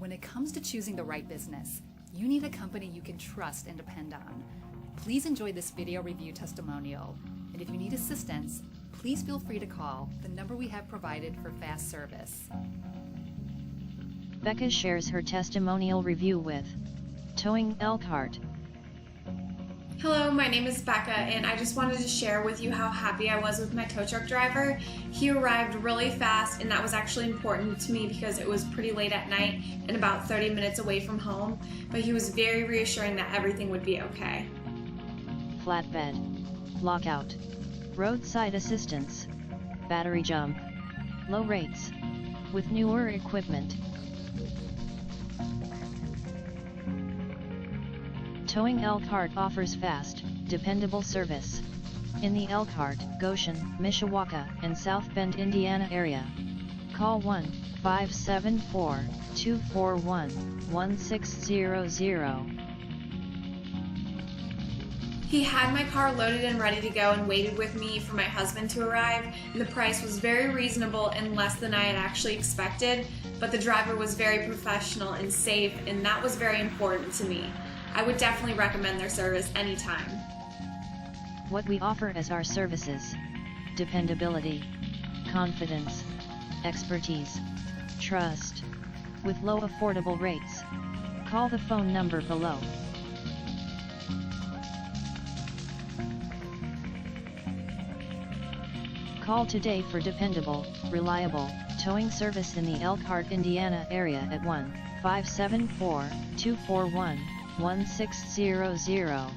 When it comes to choosing the right business, you need a company you can trust and depend on. Please enjoy this video review testimonial, and if you need assistance, please feel free to call the number we have provided for fast service. Becca shares her testimonial review with Towing Elkhart. Hello, my name is Becca, and I just wanted to share with you how happy I was with my tow truck driver. He arrived really fast, and that was actually important to me because it was pretty late at night and about 30 minutes away from home, but he was very reassuring that everything would be okay. Flatbed, lockout, roadside assistance, battery jump, low rates, with newer equipment. Towing Elkhart offers fast, dependable service in the Elkhart, Goshen, Mishawaka, and South Bend, Indiana area. Call 1-574-241-1600. He had my car loaded and ready to go and waited with me for my husband to arrive, and the price was very reasonable and less than I had actually expected, but the driver was very professional and safe, and that was very important to me. I would definitely recommend their service anytime. What we offer as our services: dependability, confidence, expertise, trust, with low affordable rates. Call the phone number below. Call today for dependable, reliable towing service in the Elkhart, Indiana area at 1-574-241-1600.